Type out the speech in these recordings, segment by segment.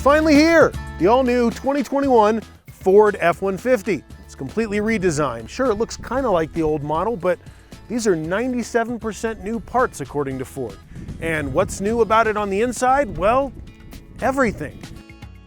finally here, the all-new 2021 Ford F-150. It's completely redesigned. Sure, it looks kind of like the old model, but these are 97% new parts according to Ford. And what's new about it on the inside? Well, everything.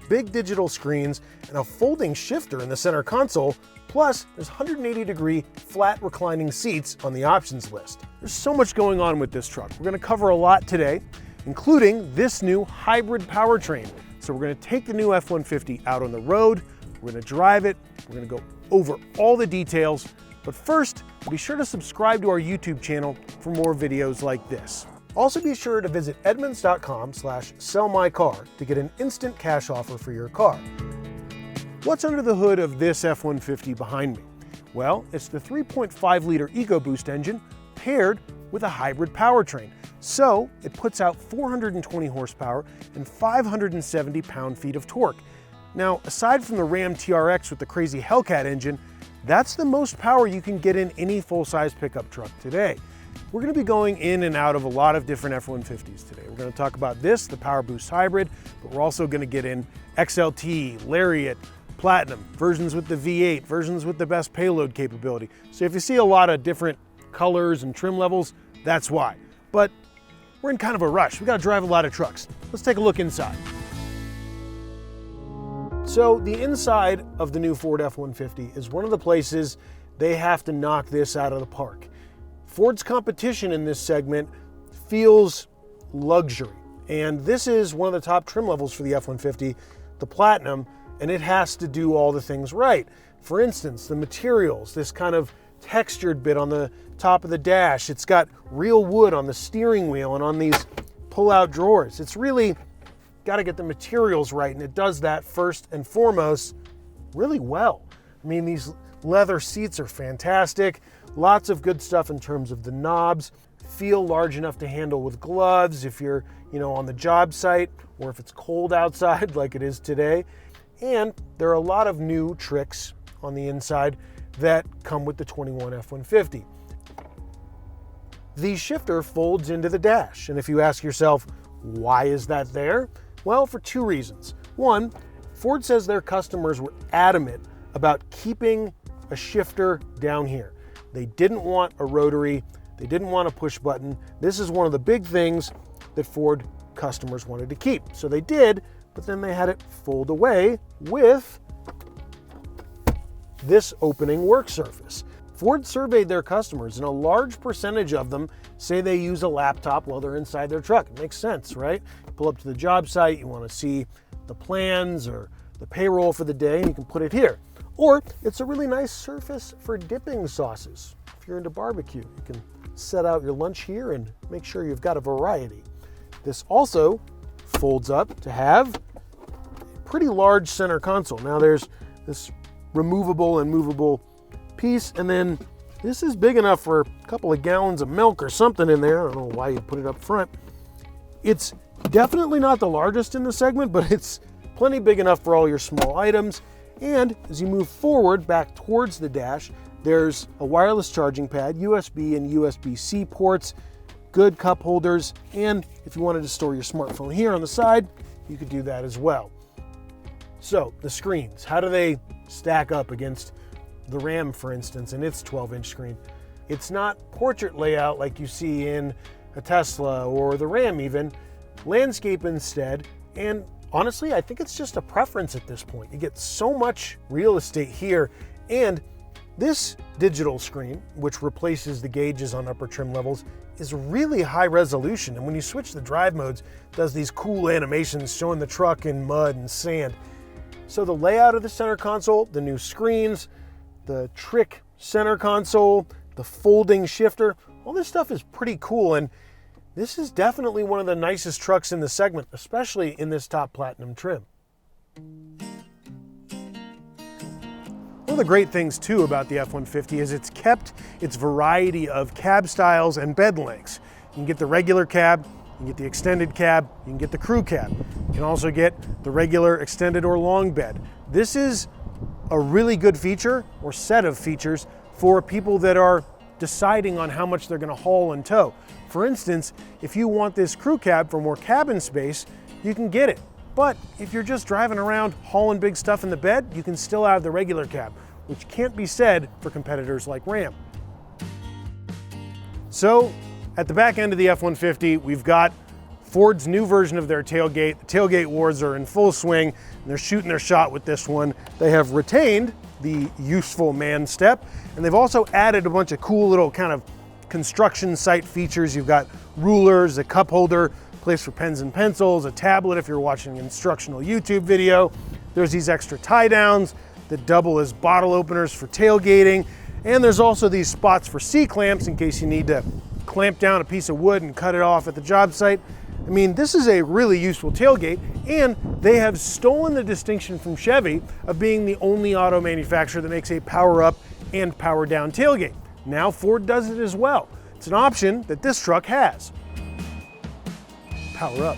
Big digital screens and a folding shifter in the center console, plus there's 180-degree flat reclining seats on the options list. There's so much going on with this truck. We're going to cover a lot today, including this new hybrid powertrain. So we're going to take the new F-150 out on the road, we're going to drive it, we're going to go over all the details, but first, be sure to subscribe to our YouTube channel for more videos like this. Also be sure to visit edmunds.com/sellmycar to get an instant cash offer for your car. What's under the hood of this F-150 behind me? Well, it's the 3.5-liter EcoBoost engine paired with a hybrid powertrain. So it puts out 420 horsepower and 570 pound-feet of torque. Now, aside from the Ram TRX with the crazy Hellcat engine, that's the most power you can get in any full-size pickup truck today. We're going to be going in and out of a lot of different F-150s today. We're going to talk about this, the PowerBoost Hybrid, but we're also going to get in XLT, Lariat, Platinum, versions with the V8, versions with the best payload capability. So if you see a lot of different colors and trim levels, that's why. But we're in kind of a rush. We got to drive a lot of trucks. Let's take a look inside. So the inside of the new Ford F-150 is one of the places they have to knock this out of the park. Ford's competition in this segment feels luxury, and this is one of the top trim levels for the F-150, the Platinum, and it has to do all the things right. For instance, the materials, this kind of textured bit on the top of the dash, it's got real wood on the steering wheel and on these pull-out drawers. It's really got to get the materials right, and it does that first and foremost really well. I mean, these leather seats are fantastic, lots of good stuff in terms of the knobs, feel large enough to handle with gloves if you're, on the job site or if it's cold outside like it is today. And there are a lot of new tricks on the inside that come with the 21 F-150. The shifter folds into the dash, and if you ask yourself, why is that there? Well, for two reasons. One, Ford says their customers were adamant about keeping a shifter down here. They didn't want a rotary, they didn't want a push button. This is one of the big things that Ford customers wanted to keep. So they did, but then they had it fold away with this opening work surface. Ford surveyed their customers, and a large percentage of them say they use a laptop while they're inside their truck. It makes sense, right? You pull up to the job site, you want to see the plans or the payroll for the day, and you can put it here. Or it's a really nice surface for dipping sauces. If you're into barbecue, you can set out your lunch here and make sure you've got a variety. This also folds up to have a pretty large center console. Now there's this removable and movable piece, and then this is big enough for a couple of gallons of milk or something in there. I don't know why you put it up front. It's definitely not the largest in the segment, but it's plenty big enough for all your small items. And as you move forward back towards the dash, there's a wireless charging pad, USB and USB-C ports, good cup holders, and if you wanted to store your smartphone here on the side, you could do that as well. So the screens, how do they stack up against the Ram, for instance, and its 12-inch screen? It's not portrait layout like you see in a Tesla or the Ram even, landscape instead, and honestly, I think it's just a preference at this point. You get so much real estate here, and this digital screen, which replaces the gauges on upper trim levels, is really high resolution, and when you switch the drive modes, it does these cool animations showing the truck in mud and sand. So the layout of the center console, the new screens, the trick center console, the folding shifter, all this stuff is pretty cool, and this is definitely one of the nicest trucks in the segment, especially in this top Platinum trim. One of the great things too about the F-150 is it's kept its variety of cab styles and bed lengths. You can get the regular cab, you can get the extended cab, you can get the crew cab. You can also get the regular extended or long bed. This is a really good feature or set of features for people that are deciding on how much they're going to haul and tow. For instance, if you want this crew cab for more cabin space, you can get it. But if you're just driving around hauling big stuff in the bed, you can still have the regular cab, which can't be said for competitors like Ram. So at the back end of the F-150, we've got Ford's new version of their tailgate. The tailgate wars are in full swing, and they're shooting their shot with this one. They have retained the useful man step, and they've also added a bunch of cool little kind of construction site features. You've got rulers, a cup holder, place for pens and pencils, a tablet if you're watching an instructional YouTube video. There's these extra tie downs that double as bottle openers for tailgating, and there's also these spots for C-clamps in case you need to clamp down a piece of wood and cut it off at the job site. I mean, this is a really useful tailgate, and they have stolen the distinction from Chevy of being the only auto manufacturer that makes a power up and power down tailgate. Now Ford does it as well. It's an option that this truck has. Power up.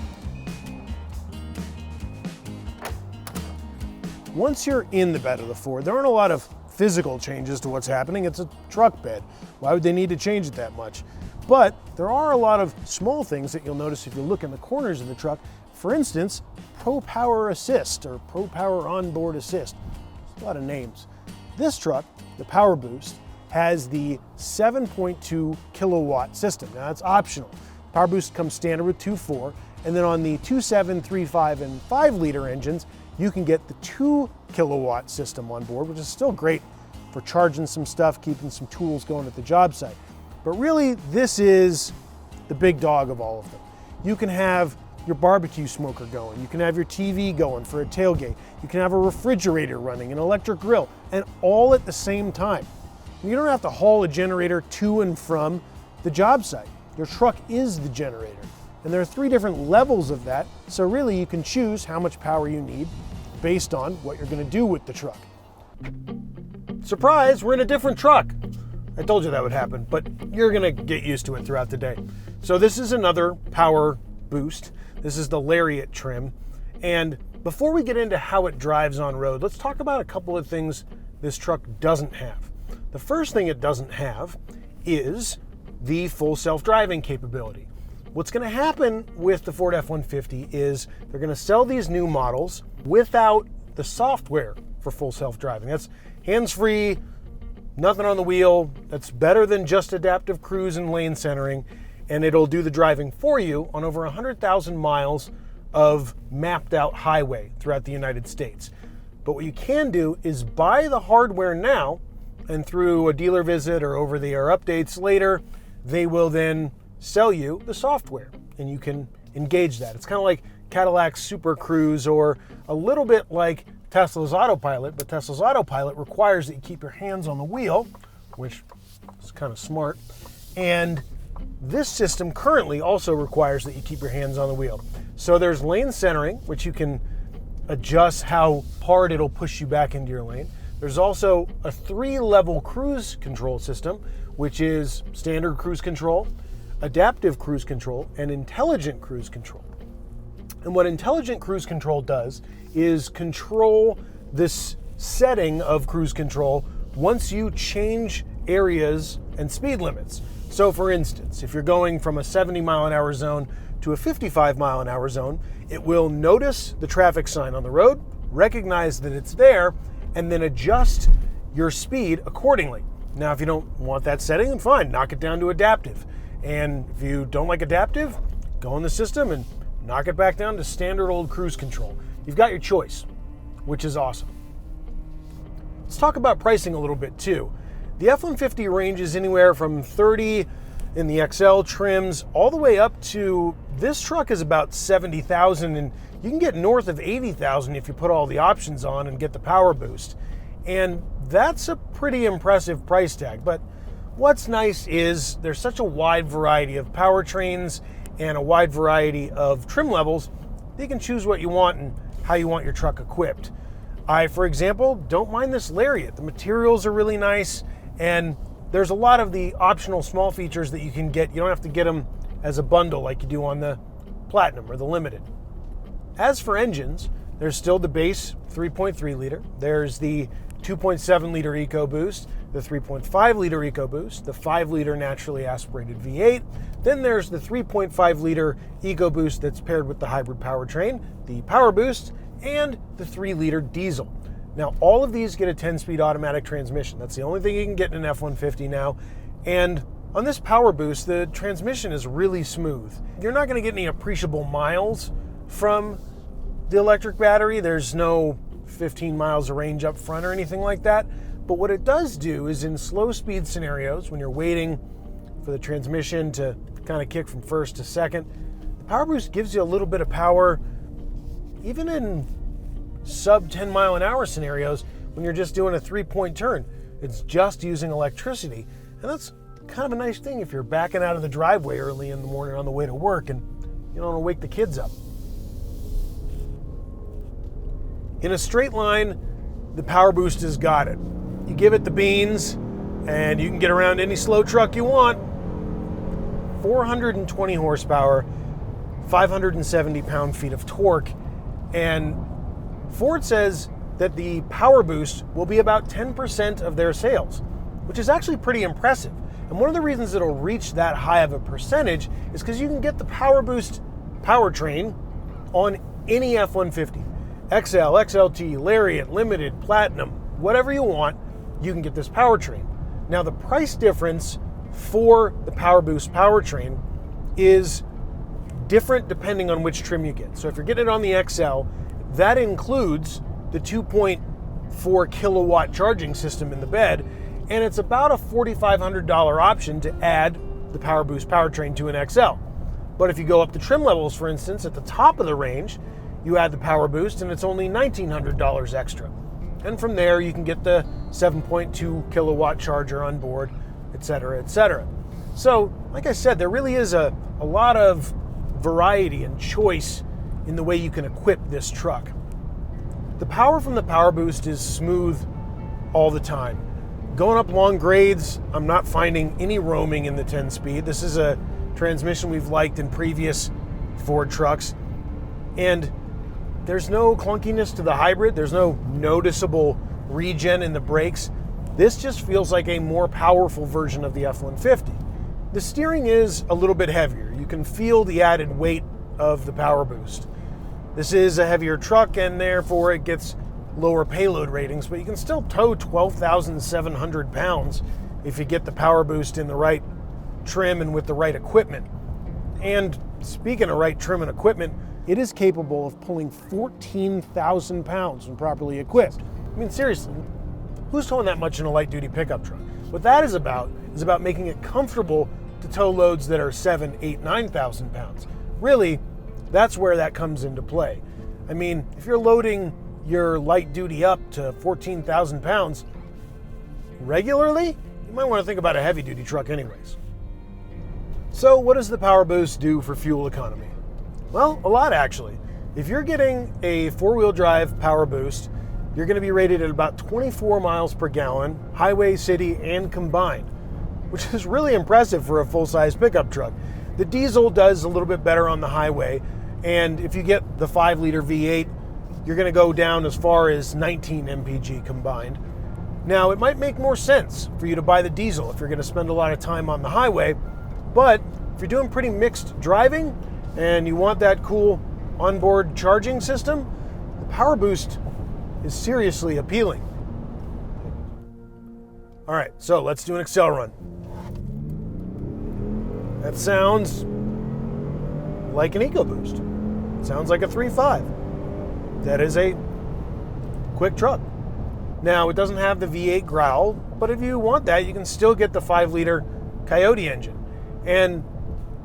Once you're in the bed of the Ford, there aren't a lot of physical changes to what's happening. It's a truck bed. Why would they need to change it that much? But there are a lot of small things that you'll notice if you look in the corners of the truck. For instance, Pro Power Assist or Pro Power Onboard Assist. There's a lot of names. This truck, the Power Boost, has the 7.2 kilowatt system. Now that's optional. Power Boost comes standard with 2.4, and then on the 2.7, 3.5, and 5 liter engines, you can get the 2 kilowatt system on board, which is still great for charging some stuff, keeping some tools going at the job site. But really, this is the big dog of all of them. You can have your barbecue smoker going, you can have your TV going for a tailgate, you can have a refrigerator running, an electric grill, and all at the same time. You don't have to haul a generator to and from the job site. Your truck is the generator. And there are 3 different levels of that, so really you can choose how much power you need based on what you're going to do with the truck. Surprise, we're in a different truck. I told you that would happen, but you're going to get used to it throughout the day. So this is another Power Boost. This is the Lariat trim. And before we get into how it drives on road, let's talk about a couple of things this truck doesn't have. The first thing it doesn't have is the full self-driving capability. What's going to happen with the Ford F-150 is they're going to sell these new models without the software for full self-driving. That's hands-free, nothing on the wheel. That's better than just adaptive cruise and lane centering, and it'll do the driving for you on over 100,000 miles of mapped out highway throughout the United States. But what you can do is buy the hardware now, and through a dealer visit or over-the-air updates later, they will then sell you the software, and you can engage that. It's kind of like Cadillac's Super Cruise, or a little bit like Tesla's Autopilot, but Tesla's Autopilot requires that you keep your hands on the wheel, which is kind of smart. And this system currently also requires that you keep your hands on the wheel. So there's lane centering, which you can adjust how hard it'll push you back into your lane. There's also a 3-level cruise control system, which is standard cruise control, adaptive cruise control, and intelligent cruise control. And what intelligent cruise control does is control this setting of cruise control once you change areas and speed limits. So for instance, if you're going from a 70 mile an hour zone to a 55 mile an hour zone, it will notice the traffic sign on the road, recognize that it's there, and then adjust your speed accordingly. Now, if you don't want that setting, then fine, knock it down to adaptive. And if you don't like adaptive, go in the system and knock it back down to standard old cruise control. You've got your choice, which is awesome. Let's talk about pricing a little bit too. The F-150 ranges anywhere from $30,000 in the XL trims all the way up to, this truck is about $70,000, and you can get north of $80,000 if you put all the options on and get the Power Boost. And that's a pretty impressive price tag. But what's nice is there's such a wide variety of powertrains and a wide variety of trim levels that you can choose what you want and how you want your truck equipped. I, for example, don't mind this Lariat. The materials are really nice, and there's a lot of the optional small features that you can get. You don't have to get them as a bundle like you do on the Platinum or the Limited. As for engines, there's still the base 3.3 liter. There's the 2.7 liter EcoBoost, the 3.5 liter EcoBoost, the 5 liter naturally aspirated V8, Then there's the 3.5 liter EcoBoost that's paired with the hybrid powertrain, the PowerBoost, and the 3 liter diesel. Now, all of these get a 10-speed automatic transmission. That's the only thing you can get in an F-150 now. And on this PowerBoost, the transmission is really smooth. You're not going to get any appreciable miles from the electric battery. There's no 15 miles of range up front or anything like that. But what it does do is in slow speed scenarios, when you're waiting for the transmission to kind of kick from first to second, the PowerBoost gives you a little bit of power, even in sub 10 mile an hour scenarios when you're just doing a 3-point turn. It's just using electricity. And that's kind of a nice thing if you're backing out of the driveway early in the morning on the way to work and you don't want to wake the kids up. In a straight line, the PowerBoost has got it. You give it the beans and you can get around any slow truck you want. 420 horsepower, 570 pound-feet of torque, and Ford says that the PowerBoost will be about 10% of their sales, which is actually pretty impressive. And one of the reasons it'll reach that high of a percentage is because you can get the PowerBoost powertrain on any F-150. XL, XLT, Lariat, Limited, Platinum, whatever you want, you can get this powertrain. Now, the price difference for the PowerBoost powertrain is different depending on which trim you get. So if you're getting it on the XL, that includes the 2.4 kilowatt charging system in the bed, and it's about a $4,500 option to add the PowerBoost powertrain to an XL. But if you go up the trim levels, for instance, at the top of the range, you add the PowerBoost and it's only $1,900 extra. And from there, you can get the 7.2 kilowatt charger on board, etc., etc. So, like I said, there really is a lot of variety and choice in the way you can equip this truck. The power from the PowerBoost is smooth all the time. Going up long grades, I'm not finding any roaming in the 10-speed. This is a transmission we've liked in previous Ford trucks. And there's no clunkiness to the hybrid. There's no noticeable regen in the brakes. This just feels like a more powerful version of the F-150. The steering is a little bit heavier. You can feel the added weight of the PowerBoost. This is a heavier truck and therefore it gets lower payload ratings, but you can still tow 12,700 pounds if you get the PowerBoost in the right trim and with the right equipment. And speaking of right trim and equipment, it is capable of pulling 14,000 pounds when properly equipped. I mean, seriously, who's towing that much in a light-duty pickup truck? What that is about making it comfortable to tow loads that are 7, 8, 9,000 pounds. Really, that's where that comes into play. I mean, if you're loading your light-duty up to 14,000 pounds regularly, you might want to think about a heavy-duty truck anyways. So what does the PowerBoost do for fuel economy? Well, a lot actually. If you're getting a four-wheel drive PowerBoost, you're going to be rated at about 24 miles per gallon, highway, city, and combined, which is really impressive for a full-size pickup truck. The diesel does a little bit better on the highway, and if you get the 5-liter V8, you're going to go down as far as 19 mpg combined. Now, it might make more sense for you to buy the diesel if you're going to spend a lot of time on the highway, but if you're doing pretty mixed driving and you want that cool onboard charging system, the PowerBoost is seriously appealing. All right, so let's do an Excel run. That sounds like an EcoBoost. It sounds like a 3.5. That is a quick truck. Now, it doesn't have the V8 growl, but if you want that, you can still get the 5-liter Coyote engine. And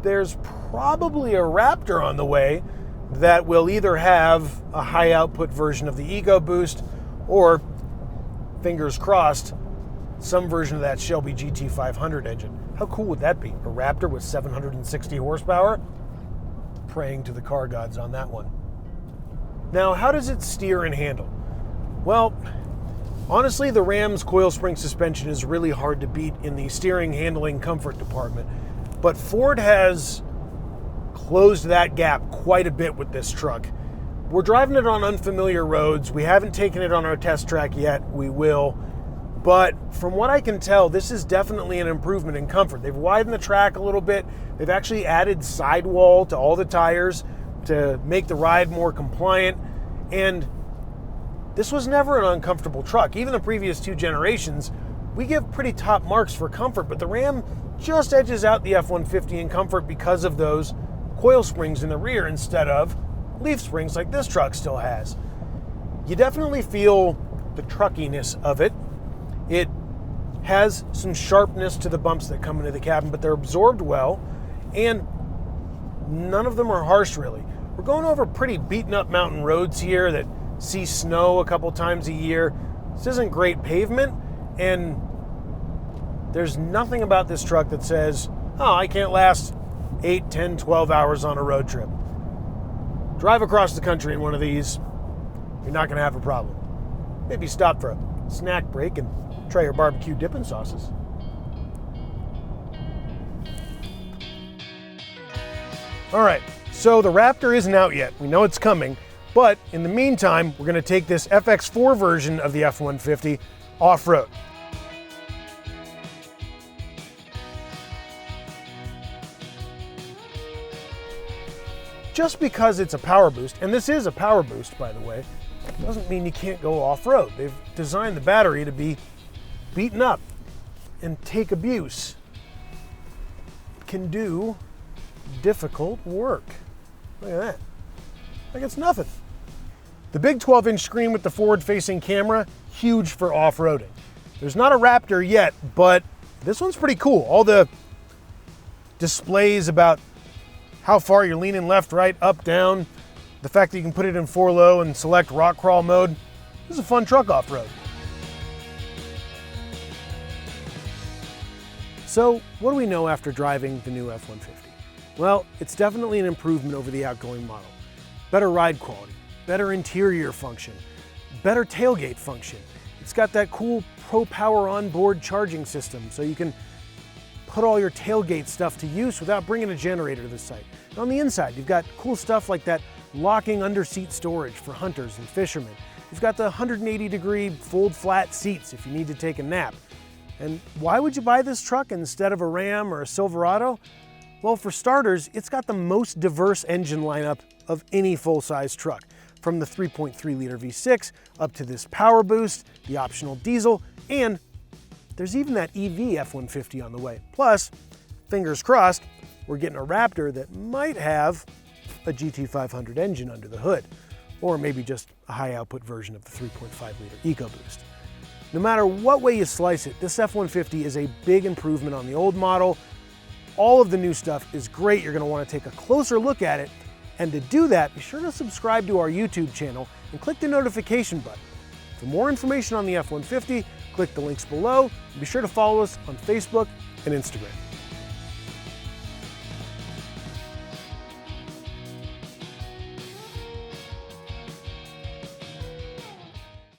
there's probably a Raptor on the way that will either have a high output version of the EcoBoost or, fingers crossed, some version of that Shelby GT500 engine. How cool would that be? A Raptor with 760 horsepower? Praying to the car gods on that one. Now, how does it steer and handle? Well, honestly, the Ram's coil spring suspension is really hard to beat in the steering, handling, comfort department. But Ford has closed that gap quite a bit with this truck. We're driving it on unfamiliar roads. We haven't taken it on our test track yet. We will. But from what I can tell, this is definitely an improvement in comfort. They've widened the track a little bit. They've actually added sidewall to all the tires to make the ride more compliant. And this was never an uncomfortable truck. Even the previous 2 generations, we give pretty top marks for comfort, but the Ram just edges out the F-150 in comfort because of those coil springs in the rear instead of leaf springs like this truck still has. You definitely feel the truckiness of it. It has some sharpness to the bumps that come into the cabin, but they're absorbed well, and none of them are harsh, really. We're going over pretty beaten up mountain roads here that see snow a couple times a year. This isn't great pavement, and there's nothing about this truck that says, oh, I can't last 8, 10, 12 hours on a road trip. Drive across the country in one of these, you're not going to have a problem. Maybe stop for a snack break and try your barbecue dipping sauces. All right, so the Raptor isn't out yet. We know it's coming, but in the meantime, we're going to take this FX4 version of the F-150 off-road. Just because it's a power boost, and this is a power boost, by the way, doesn't mean you can't go off-road. They've designed the battery to be beaten up and take abuse. It can do difficult work. Look at that. Like it's nothing. The big 12-inch screen with the forward-facing camera, huge for off-roading. There's not a Raptor yet, but this one's pretty cool. All the displays about how far you're leaning left, right, up, down, the fact that you can put it in 4-low and select rock crawl mode. This is a fun truck off-road. So what do we know after driving the new F-150? Well, it's definitely an improvement over the outgoing model. Better ride quality, better interior function, better tailgate function. It's got that cool ProPower onboard charging system, so you can put all your tailgate stuff to use without bringing a generator to the site. And on the inside, you've got cool stuff like that locking under-seat storage for hunters and fishermen. You've got the 180-degree fold-flat seats if you need to take a nap. And why would you buy this truck instead of a Ram or a Silverado? Well, for starters, it's got the most diverse engine lineup of any full-size truck, from the 3.3-liter V6 up to this power boost, the optional diesel, and there's even that EV F-150 on the way. Plus, fingers crossed, we're getting a Raptor that might have a GT500 engine under the hood, or maybe just a high-output version of the 3.5-liter EcoBoost. No matter what way you slice it, this F-150 is a big improvement on the old model. All of the new stuff is great. You're going to want to take a closer look at it. And to do that, be sure to subscribe to our YouTube channel and click the notification button. For more information on the F-150, click the links below, and be sure to follow us on Facebook and Instagram.